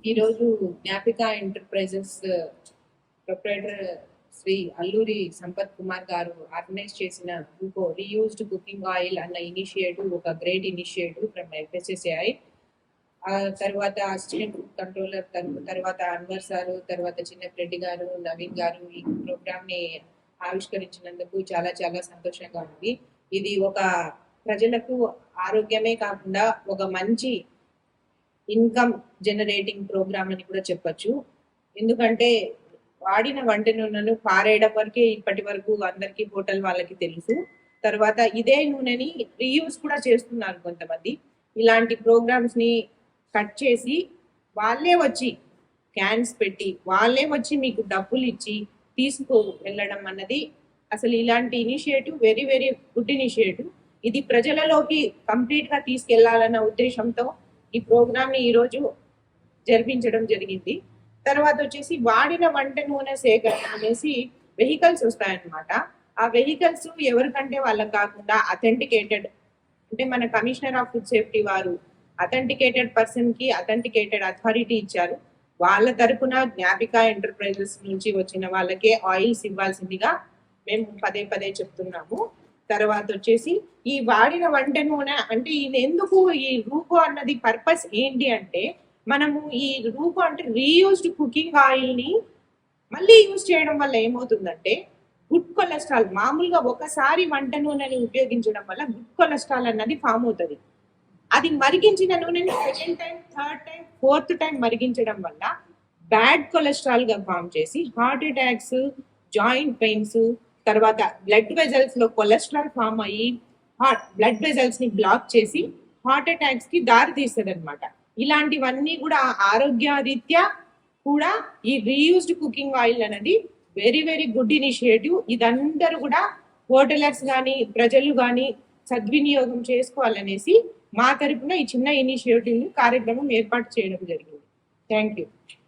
ఈరోజు జ్ఞాపిక enterprises proprietor Shri Alluri Sampath Kumar గారు organise చేసిన ఇంకో రీయూజ్డ్ కుకింగ్ ఆయిల్ అన్న ఇనిషియేటివ్ ఒక గ్రేట్ ఇనిషియేటివ్ ఫ్రమ్ ఎఫ్ఎస్ఎస్ఏఐ. తర్వాత అసిస్టెంట్ కంట్రోలర్, తర్వాత అన్వర్ సారు, తర్వాత చిన్నరెడ్డి గారు, నవీన్ గారు ఈ ప్రోగ్రామ్ ని ఆవిష్కరించినందుకు చాలా చాలా సంతోషంగా ఉంది. ఇది ఒక ప్రజలకు ఆరోగ్యమే కాకుండా ఒక మంచి ఇన్కమ్ జనరేటింగ్ ప్రోగ్రామ్ అని కూడా చెప్పొచ్చు. ఎందుకంటే వాడిన వంట నూనెను పారేయడం వరకే ఇప్పటి వరకు అందరికీ హోటల్ వాళ్ళకి తెలుసు. తర్వాత ఇదే నూనెని రీయూజ్ కూడా చేస్తున్నారు కొంతమంది. ఇలాంటి ప్రోగ్రామ్స్ ని కట్ చేసి వాళ్ళే వచ్చి క్యాన్స్ పెట్టి వాళ్ళే వచ్చి మీకు డబ్బులు ఇచ్చి తీసుకు వెళ్ళడం అన్నది అసలు ఇలాంటి initiative very very good initiative. ఇది ప్రజలలోకి కంప్లీట్ గా తీసుకెళ్లాలన్న ఉద్దేశంతో ఈ ప్రోగ్రామ్ ని ఈరోజు జరిపించడం జరిగింది. తర్వాత వచ్చేసి వాడిన వంట నూనె సేకరణ అనేసి వెహికల్స్ వస్తాయన్నమాట. ఆ వెహికల్స్ ఎవరికంటే వాళ్ళకి కాకుండా అథెంటికేటెడ్, అంటే మన కమిషనర్ ఆఫ్ ఫుడ్ సేఫ్టీ వారు అథెంటికేటెడ్ పర్సన్ కి అథెంటికేటెడ్ అథారిటీ ఇచ్చారు. వాళ్ళ తరపున జ్ఞాపిక ఎంటర్ప్రైజెస్ నుంచి వచ్చిన వాళ్ళకే ఆయిల్స్ ఇవ్వాల్సిందిగా మేము పదే పదే చెప్తున్నాము. తర్వాత వచ్చేసి ఈ వాడిన వంట నూనె అంటే ఇది ఎందుకు, ఈ రూపో అన్నది పర్పస్ ఏంటి అంటే, మనము ఈ రూపో అంటే రీయూజ్డ్ కుకింగ్ ఆయిల్ ని మళ్ళీ యూజ్ చేయడం వల్ల ఏమవుతుందంటే గుడ్ కొలెస్ట్రాల్, మామూలుగా ఒకసారి వంట నూనెని ఉపయోగించడం వల్ల గుడ్ కొలెస్ట్రాల్ అన్నది ఫామ్ అవుతుంది. అది మరిగించిన నూనెని second time, third time, fourth time మరిగించడం వల్ల బ్యాడ్ కొలెస్ట్రాల్ గా ఫామ్ చేసి హార్ట్ అటాక్స్, జాయింట్ పెయిన్స్, తర్వాత బ్లడ్ వెజల్స్ లో కొలెస్ట్రాల్ ఫామ్ అయ్యి బ్లడ్ వెజల్స్ ని బ్లాక్ చేసి హార్ట్ అటాక్స్ కి దారి తీస్తుంది అనమాట. ఇలాంటివన్నీ కూడా ఆరోగ్యరీత్యా కూడా ఈ రీయూజ్డ్ కుకింగ్ ఆయిల్ అనేది వెరీ వెరీ గుడ్ ఇనిషియేటివ్. ఇదందరూ కూడా హోటలర్స్ కానీ ప్రజలు కానీ సద్వినియోగం చేసుకోవాలనేసి మా తరపున ఈ చిన్న ఇనిషియేటివ్ కార్యక్రమం ఏర్పాటు చేయడం జరిగింది. Thank you.